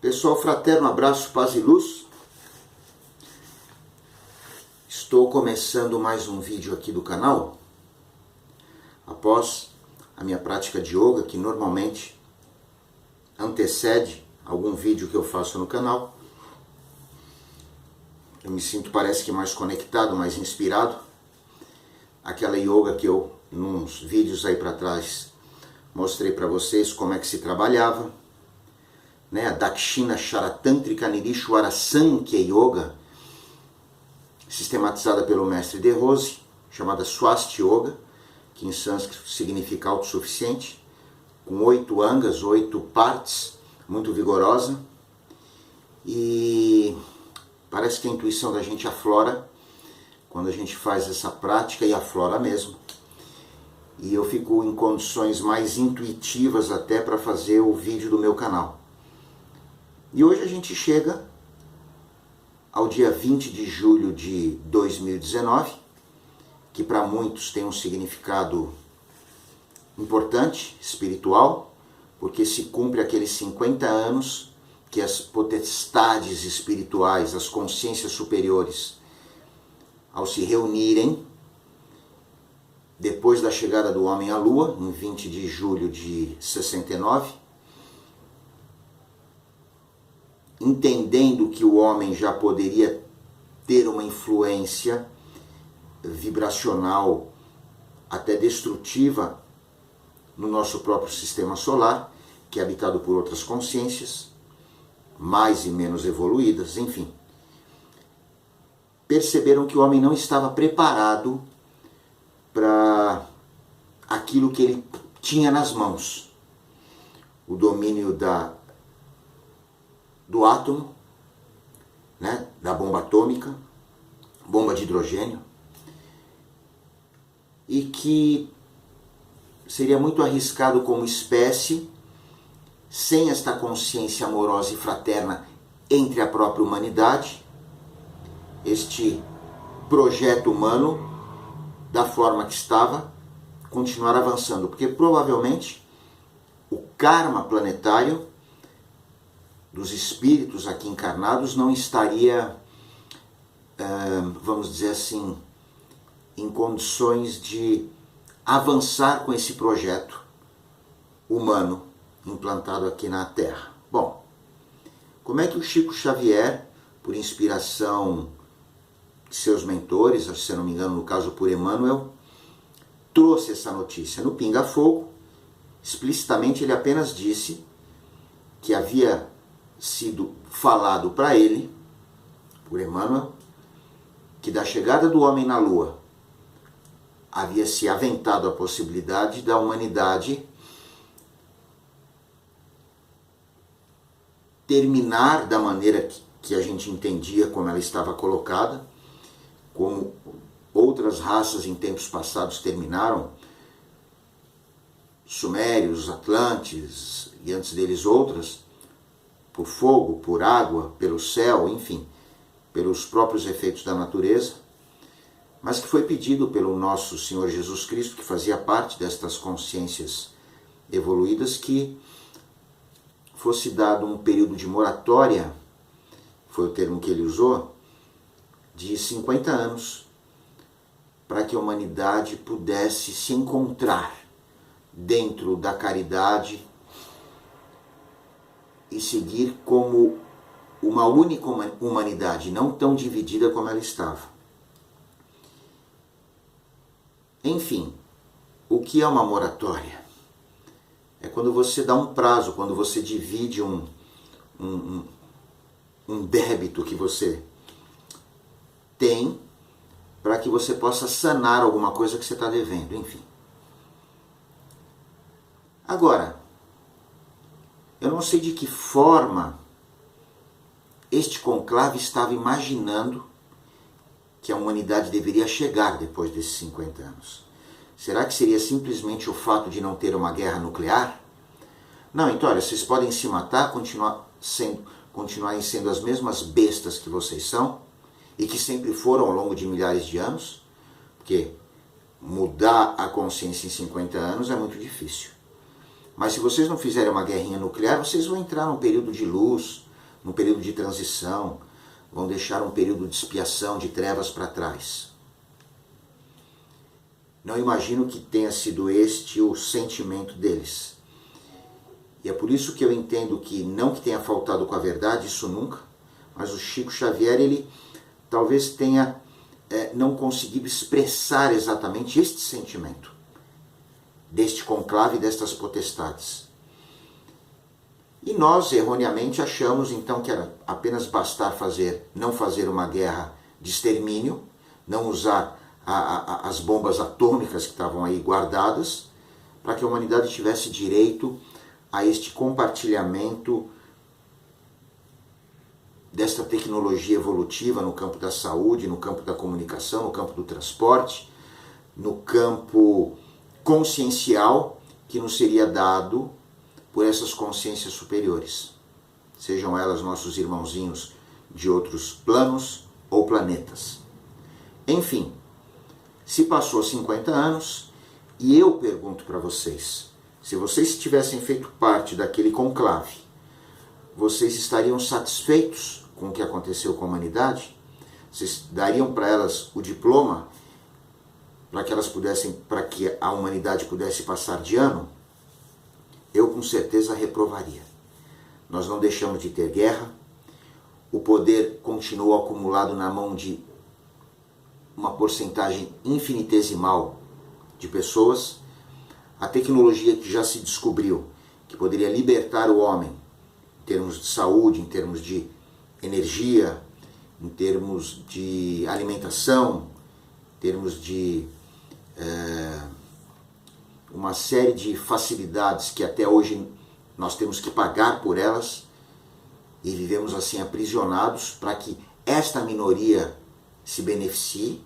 Pessoal, fraterno abraço, paz e luz. Estou começando mais um vídeo aqui do canal, após a minha prática de yoga, que normalmente antecede algum vídeo que eu faço no canal. Eu me sinto, parece que mais conectado, mais inspirado. Aquela yoga que eu, nos vídeos aí para trás, mostrei para vocês como é que se trabalhava. A Dakshina Sharatantrika Nirishwara Sankhya Yoga, sistematizada pelo mestre De Rose, chamada Swasti Yoga, que em sânscrito significa autossuficiente, com 8 angas, 8 partes, muito vigorosa. E parece que a intuição da gente aflora quando a gente faz essa prática, e aflora mesmo. E eu fico em condições mais intuitivas até para fazer o vídeo do meu canal. E hoje a gente chega ao dia 20 de julho de 2019, que para muitos tem um significado importante, espiritual, porque se cumpre aqueles 50 anos que as potestades espirituais, as consciências superiores, ao se reunirem, depois da chegada do homem à Lua, em 20 de julho de 69, entendendo que o homem já poderia ter uma influência vibracional até destrutiva no nosso próprio sistema solar, que é habitado por outras consciências, mais e menos evoluídas, enfim. Perceberam que o homem não estava preparado para aquilo que ele tinha nas mãos. O domínio do átomo, da bomba atômica, bomba de hidrogênio, e que seria muito arriscado como espécie, sem esta consciência amorosa e fraterna entre a própria humanidade, este projeto humano, da forma que estava, continuar avançando, porque provavelmente o karma planetário dos espíritos aqui encarnados não estaria, vamos dizer assim, em condições de avançar com esse projeto humano implantado aqui na Terra. Bom, como é que o Chico Xavier, por inspiração de seus mentores, se eu não me engano, no caso por Emmanuel, trouxe essa notícia? No Pinga Fogo, explicitamente ele apenas disse que havia sido falado para ele, por Emmanuel, que da chegada do homem na Lua havia se aventado a possibilidade da humanidade terminar da maneira que a gente entendia como ela estava colocada, como outras raças em tempos passados terminaram, sumérios, atlantes e antes deles outras, por fogo, por água, pelo céu, enfim, pelos próprios efeitos da natureza, mas que foi pedido pelo nosso Senhor Jesus Cristo, que fazia parte destas consciências evoluídas, que fosse dado um período de moratória, foi o termo que ele usou, de 50 anos, para que a humanidade pudesse se encontrar dentro da caridade e seguir como uma única humanidade, não tão dividida como ela estava. Enfim, o que é uma moratória? É quando você dá um prazo, quando você divide um débito que você tem para que você possa sanar alguma coisa que você está devendo, enfim. Agora, eu não sei de que forma este conclave estava imaginando que a humanidade deveria chegar depois desses 50 anos. Será que seria simplesmente o fato de não ter uma guerra nuclear? Não, então olha, vocês podem se matar, continuarem sendo as mesmas bestas que vocês são, e que sempre foram ao longo de milhares de anos, porque mudar a consciência em 50 anos é muito difícil. Mas se vocês não fizerem uma guerrinha nuclear, vocês vão entrar num período de luz, num período de transição, vão deixar um período de expiação, de trevas para trás. Não imagino que tenha sido este o sentimento deles. E é por isso que eu entendo que, não que tenha faltado com a verdade, isso nunca, mas o Chico Xavier, ele talvez tenha não conseguido expressar exatamente este sentimento, deste conclave e destas potestades. E nós, erroneamente, achamos então que era apenas bastar não fazer uma guerra de extermínio, não usar as bombas atômicas que estavam aí guardadas, para que a humanidade tivesse direito a este compartilhamento desta tecnologia evolutiva no campo da saúde, no campo da comunicação, no campo do transporte, no campo consciencial que nos seria dado por essas consciências superiores, sejam elas nossos irmãozinhos de outros planos ou planetas. Enfim, se passou 50 anos e eu pergunto para vocês, se vocês tivessem feito parte daquele conclave, vocês estariam satisfeitos com o que aconteceu com a humanidade? Vocês dariam para elas o diploma para que a humanidade pudesse passar de ano? Eu com certeza reprovaria. Nós não deixamos de ter guerra, o poder continuou acumulado na mão de uma porcentagem infinitesimal de pessoas, a tecnologia que já se descobriu, que poderia libertar o homem, em termos de saúde, em termos de energia, em termos de alimentação, em termos de uma série de facilidades que até hoje nós temos que pagar por elas e vivemos assim aprisionados para que esta minoria se beneficie,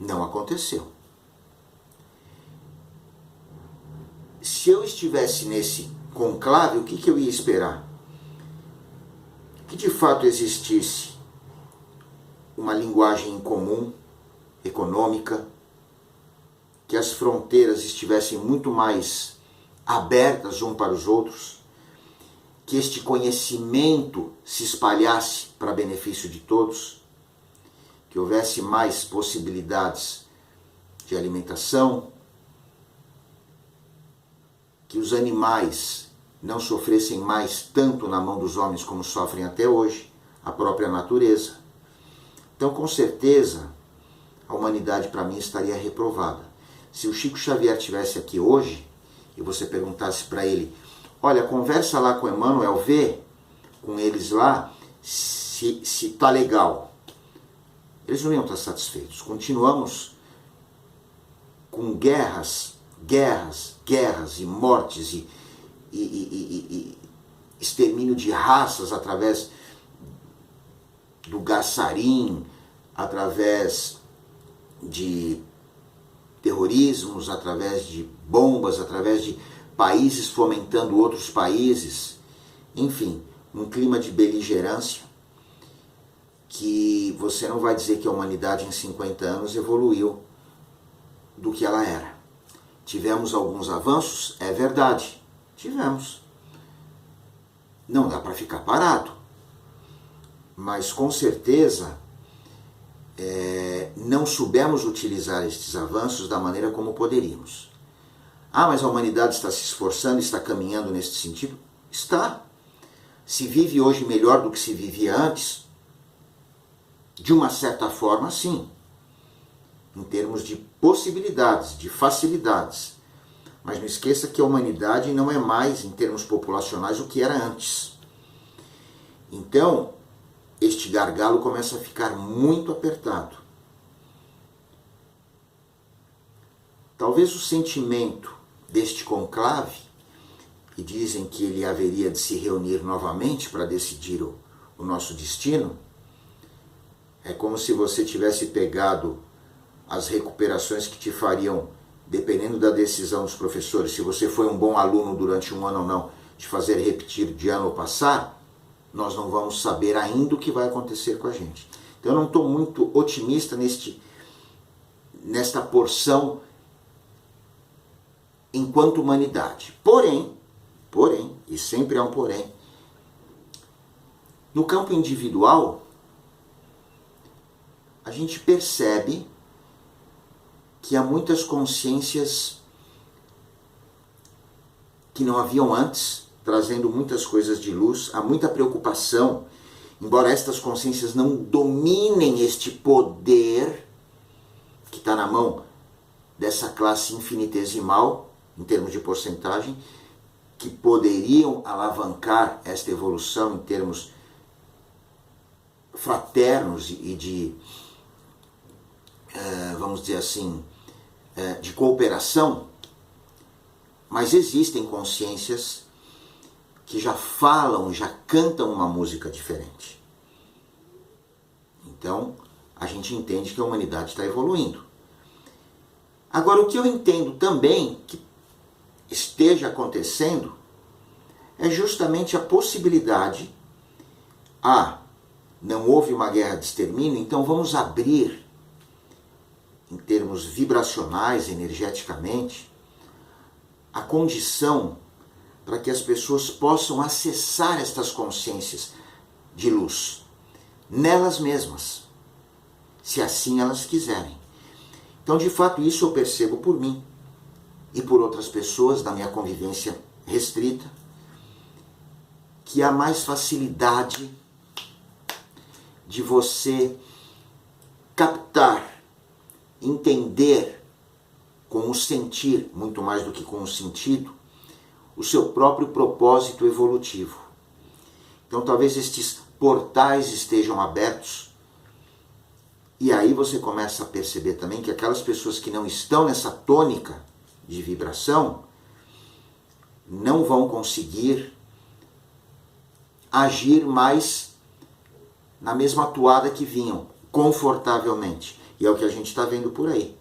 não aconteceu. Se eu estivesse nesse conclave, o que eu ia esperar? Que de fato existisse uma linguagem em comum, econômica, que as fronteiras estivessem muito mais abertas um para os outros, que este conhecimento se espalhasse para benefício de todos, que houvesse mais possibilidades de alimentação, que os animais não sofressem mais tanto na mão dos homens como sofrem até hoje, a própria natureza. Então, com certeza, a humanidade para mim estaria reprovada. Se o Chico Xavier estivesse aqui hoje e você perguntasse para ele, olha, conversa lá com Emmanuel, vê com eles lá se tá legal. Eles não iam estar satisfeitos. Continuamos com guerras e mortes e extermínio de raças através do gás sarin, através de terrorismos, através de bombas, através de países fomentando outros países, enfim, um clima de beligerância que você não vai dizer que a humanidade em 50 anos evoluiu do que ela era. Tivemos alguns avanços? É verdade, tivemos. Não dá para ficar parado, mas com certeza não soubemos utilizar estes avanços da maneira como poderíamos. Ah, mas a humanidade está se esforçando, está caminhando nesse sentido? Está. Se vive hoje melhor do que se vivia antes? De uma certa forma, sim. Em termos de possibilidades, de facilidades. Mas não esqueça que a humanidade não é mais, em termos populacionais, o que era antes. Então, este gargalo começa a ficar muito apertado. Talvez o sentimento deste conclave, e dizem que ele haveria de se reunir novamente para decidir o nosso destino, é como se você tivesse pegado as recuperações que te fariam, dependendo da decisão dos professores, se você foi um bom aluno durante um ano ou não, te fazer repetir de ano ou passar, nós não vamos saber ainda o que vai acontecer com a gente. Então eu não estou muito otimista nesta porção enquanto humanidade. Porém, e sempre há um porém, No campo individual, a gente percebe que há muitas consciências que não haviam antes, trazendo muitas coisas de luz, há muita preocupação, embora estas consciências não dominem este poder que está na mão dessa classe infinitesimal, em termos de porcentagem, que poderiam alavancar esta evolução em termos fraternos e de, vamos dizer assim, de cooperação, mas existem consciências que já falam, já cantam uma música diferente. Então, a gente entende que a humanidade está evoluindo. Agora, o que eu entendo também que esteja acontecendo é justamente a possibilidade, não houve uma guerra de extermínio, então vamos abrir, em termos vibracionais, energeticamente, a condição para que as pessoas possam acessar estas consciências de luz, nelas mesmas, se assim elas quiserem. Então, de fato, isso eu percebo por mim e por outras pessoas da minha convivência restrita, que há mais facilidade de você captar, entender com o sentir, muito mais do que com o sentido, o seu próprio propósito evolutivo. Então talvez estes portais estejam abertos e aí você começa a perceber também que aquelas pessoas que não estão nessa tônica de vibração não vão conseguir agir mais na mesma toada que vinham, confortavelmente. E é o que a gente está vendo por aí.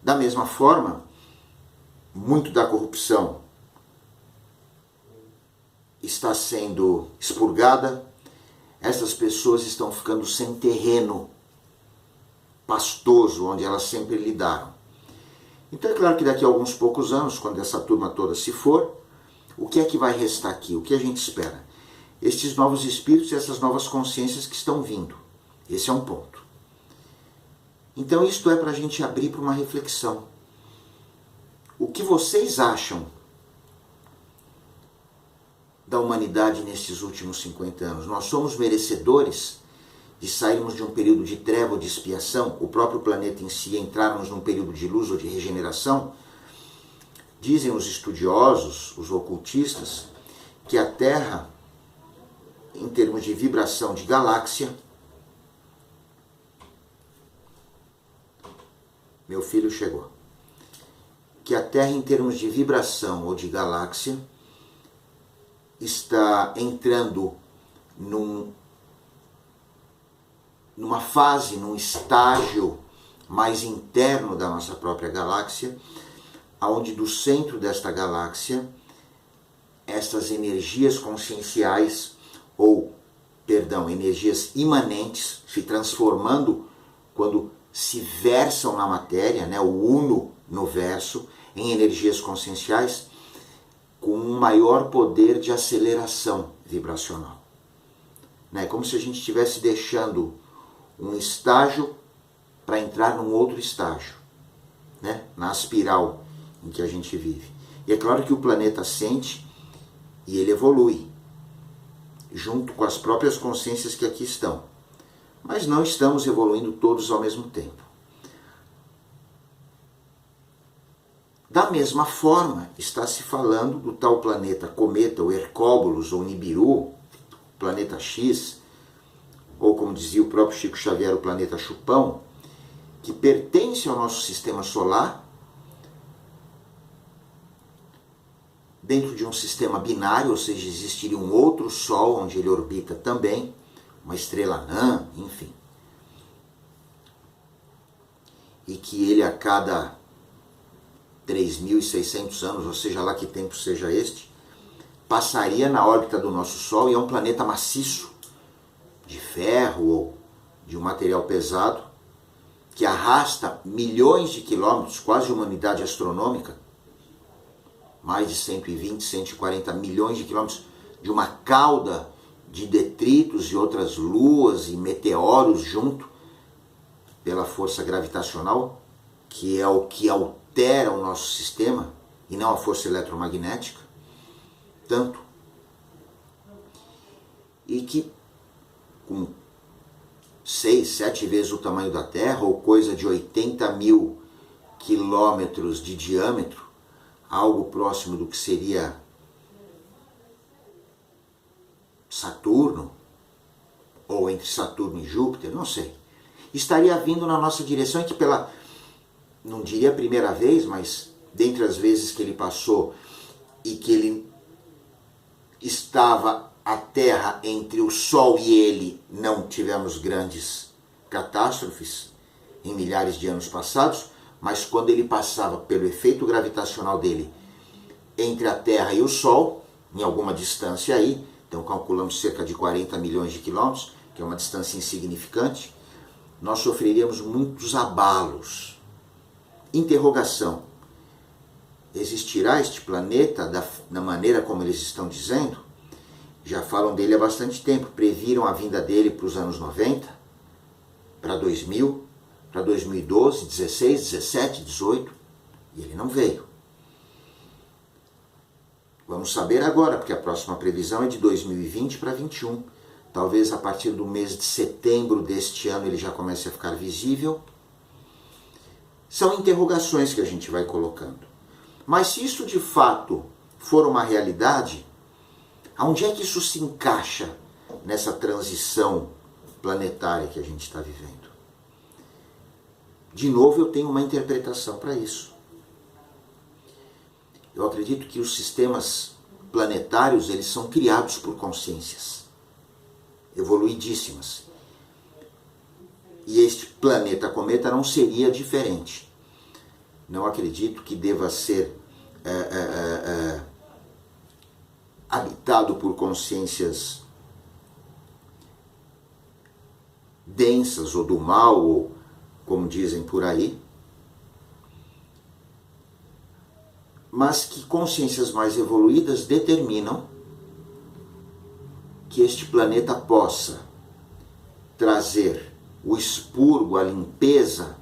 Da mesma forma, muito da corrupção está sendo expurgada, essas pessoas estão ficando sem terreno pastoso, onde elas sempre lidaram. Então é claro que daqui a alguns poucos anos, quando essa turma toda se for, o que é que vai restar aqui? O que a gente espera? Estes novos espíritos e essas novas consciências que estão vindo. Esse é um ponto. Então isto é para a gente abrir para uma reflexão. O que vocês acham da humanidade nestes últimos 50 anos? Nós somos merecedores de sairmos de um período de treva ou de expiação? O próprio planeta em si, entrarmos num período de luz ou de regeneração? Dizem os estudiosos, os ocultistas, que a Terra, em termos de vibração de galáxia, meu filho chegou, que a Terra, em termos de vibração ou de galáxia, está entrando numa fase, num estágio mais interno da nossa própria galáxia, onde do centro desta galáxia, estas energias conscienciais, energias imanentes, se transformando quando se versam na matéria, né, o uno no verso, em energias conscienciais, com um maior poder de aceleração vibracional. Né, como se a gente estivesse deixando um estágio para entrar num outro estágio, né, na espiral em que a gente vive. E é claro que o planeta sente e ele evolui, junto com as próprias consciências que aqui estão. Mas não estamos evoluindo todos ao mesmo tempo. Da mesma forma, está se falando do tal planeta cometa, o Hercóbulos, ou Nibiru, planeta X, ou como dizia o próprio Chico Xavier, o planeta Chupão, que pertence ao nosso sistema solar, dentro de um sistema binário, ou seja, existiria um outro Sol onde ele orbita também, uma estrela anã, enfim. E que ele a cada 3.600 anos, ou seja lá que tempo seja este, passaria na órbita do nosso Sol, e é um planeta maciço, de ferro ou de um material pesado, que arrasta milhões de quilômetros, quase uma unidade astronômica, mais de 120, 140 milhões de quilômetros, de uma cauda de detritos e outras luas e meteoros junto pela força gravitacional, que é o que altera o nosso sistema, e não a força eletromagnética, tanto. E que com 6, 7 vezes o tamanho da Terra, ou coisa de 80 mil quilômetros de diâmetro, algo próximo do que seria Saturno, ou entre Saturno e Júpiter, não sei, estaria vindo na nossa direção, e que pela, não diria a primeira vez, mas dentre as vezes que ele passou e que ele estava a Terra entre o Sol e ele, não tivemos grandes catástrofes em milhares de anos passados, mas quando ele passava pelo efeito gravitacional dele entre a Terra e o Sol, em alguma distância aí, então calculamos cerca de 40 milhões de quilômetros, que é uma distância insignificante, nós sofreríamos muitos abalos. Interrogação: existirá este planeta da maneira como eles estão dizendo? Já falam dele há bastante tempo, previram a vinda dele para os anos 90, para 2000, para 2012, 16, 17, 18, e ele não veio. Vamos saber agora, porque a próxima previsão é de 2020 para 2021. Talvez a partir do mês de setembro deste ano ele já comece a ficar visível. São interrogações que a gente vai colocando. Mas se isso de fato for uma realidade, aonde é que isso se encaixa nessa transição planetária que a gente está vivendo? De novo, eu tenho uma interpretação para isso. Eu acredito que os sistemas planetários, eles são criados por consciências evoluidíssimas. E este planeta cometa não seria diferente. Não acredito que deva ser habitado por consciências densas ou do mal, ou como dizem por aí, mas que consciências mais evoluídas determinam que este planeta possa trazer o expurgo, a limpeza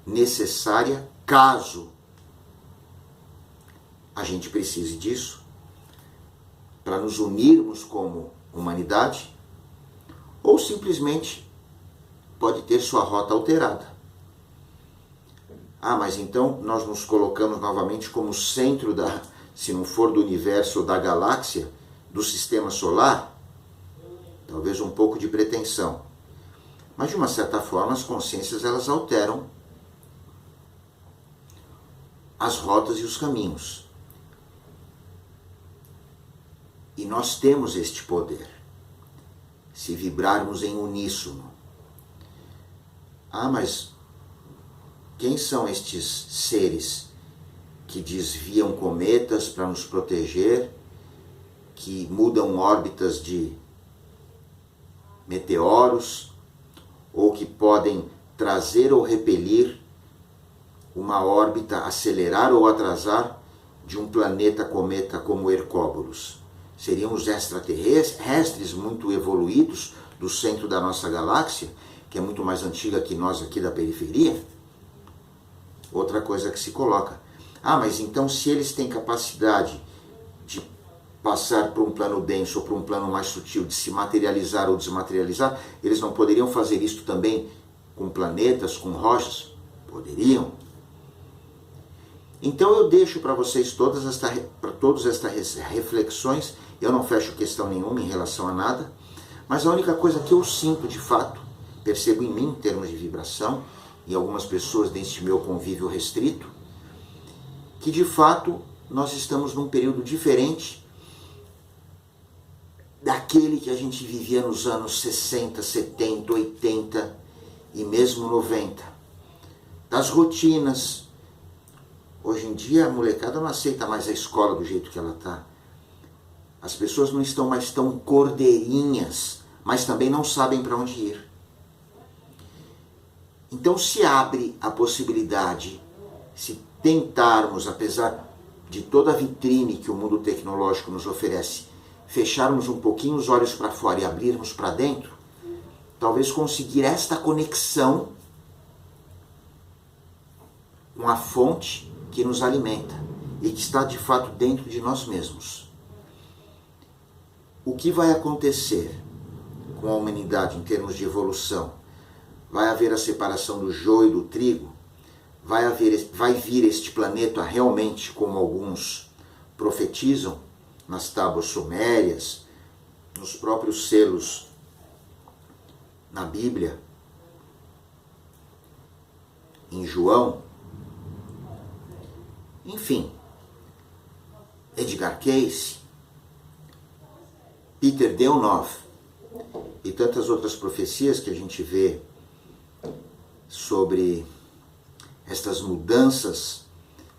necessária, caso a gente precise disso, para nos unirmos como humanidade, ou simplesmente pode ter sua rota alterada. Ah, mas então nós nos colocamos novamente como centro da, se não for do universo ou da galáxia, do sistema solar? Talvez um pouco de pretensão. Mas de uma certa forma as consciências elas alteram as rotas e os caminhos. E nós temos este poder, se vibrarmos em uníssono. Ah, mas quem são estes seres que desviam cometas para nos proteger, que mudam órbitas de meteoros, ou que podem trazer ou repelir uma órbita, acelerar ou atrasar de um planeta cometa como Hercóbulos? Seriam os extraterrestres muito evoluídos do centro da nossa galáxia, que é muito mais antiga que nós aqui da periferia? Outra coisa que se coloca. Ah, mas então se eles têm capacidade de passar por um plano denso ou por um plano mais sutil, de se materializar ou desmaterializar, eles não poderiam fazer isso também com planetas, com rochas? Poderiam. Então eu deixo para vocês todas estas reflexões. Eu não fecho questão nenhuma em relação a nada, mas a única coisa que eu sinto de fato, percebo em mim em termos de vibração, em algumas pessoas deste meu convívio restrito, que de fato nós estamos num período diferente daquele que a gente vivia nos anos 60, 70, 80 e mesmo 90. Das rotinas. Hoje em dia a molecada não aceita mais a escola do jeito que ela está. As pessoas não estão mais tão cordeirinhas, mas também não sabem para onde ir. Então se abre a possibilidade, se tentarmos, apesar de toda a vitrine que o mundo tecnológico nos oferece, fecharmos um pouquinho os olhos para fora e abrirmos para dentro, talvez conseguir esta conexão com a fonte que nos alimenta e que está de fato dentro de nós mesmos. O que vai acontecer com a humanidade em termos de evolução? Vai haver a separação do joio e do trigo? Vai vir este planeta realmente, como alguns profetizam, nas tábuas sumérias, nos próprios selos na Bíblia, em João, enfim, Edgar Cayce, Peter Deunoff e tantas outras profecias que a gente vê sobre estas mudanças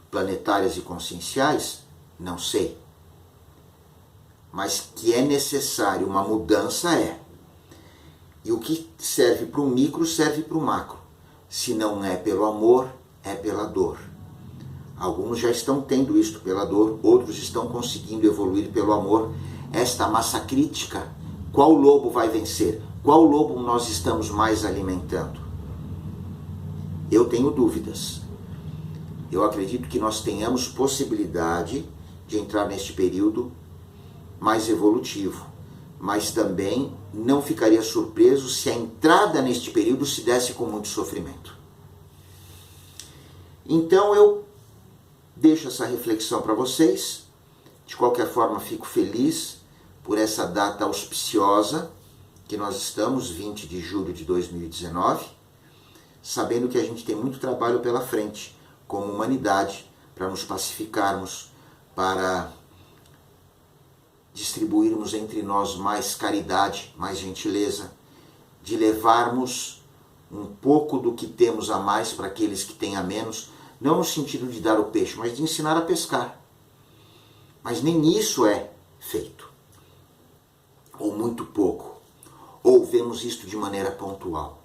planetárias e conscienciais, não sei. Mas que é necessário uma mudança é. E o que serve para o micro serve para o macro. Se não é pelo amor, é pela dor. Alguns já estão tendo isto pela dor, outros estão conseguindo evoluir pelo amor. Esta massa crítica, qual lobo vai vencer? Qual lobo nós estamos mais alimentando? Eu tenho dúvidas. Eu acredito que nós tenhamos possibilidade de entrar neste período mais evolutivo, mas também não ficaria surpreso se a entrada neste período se desse com muito sofrimento. Então eu deixo essa reflexão para vocês. De qualquer forma, fico feliz por essa data auspiciosa que nós estamos, 20 de julho de 2019, sabendo que a gente tem muito trabalho pela frente como humanidade para nos pacificarmos, para distribuirmos entre nós mais caridade, mais gentileza, de levarmos um pouco do que temos a mais para aqueles que têm a menos, não no sentido de dar o peixe, mas de ensinar a pescar. Mas nem isso é feito, ou muito pouco, ou vemos isto de maneira pontual.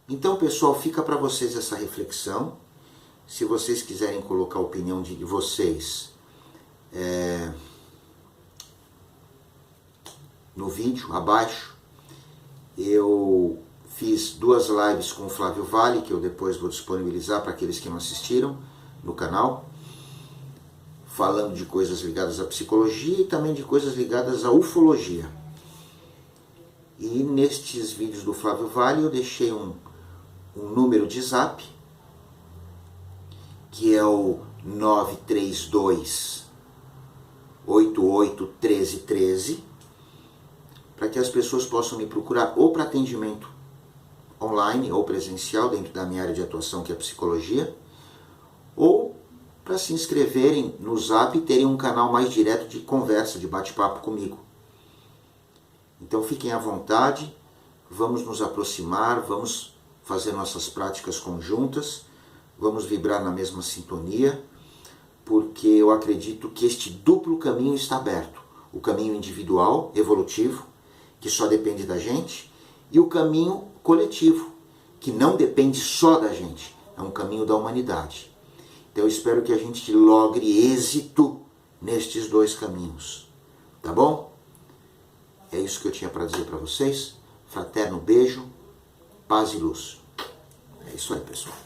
Então, pessoal, fica para vocês essa reflexão. Se vocês quiserem colocar a opinião de vocês no vídeo abaixo, eu fiz 2 lives com o Flávio Vale, que eu depois vou disponibilizar para aqueles que não assistiram no canal, falando de coisas ligadas à psicologia e também de coisas ligadas à ufologia. E nestes vídeos do Flávio Vale eu deixei um número de zap, que é o 932 88 1313, para que as pessoas possam me procurar ou para atendimento online ou presencial dentro da minha área de atuação, que é a psicologia, ou para se inscreverem no Zap e terem um canal mais direto de conversa, de bate-papo comigo. Então fiquem à vontade, vamos nos aproximar, vamos fazer nossas práticas conjuntas, vamos vibrar na mesma sintonia, porque eu acredito que este duplo caminho está aberto. O caminho individual, evolutivo, que só depende da gente, e o caminho coletivo, que não depende só da gente, é um caminho da humanidade. Então eu espero que a gente logre êxito nestes 2 caminhos, tá bom? É isso que eu tinha para dizer para vocês. Fraterno beijo, paz e luz. É isso aí, pessoal.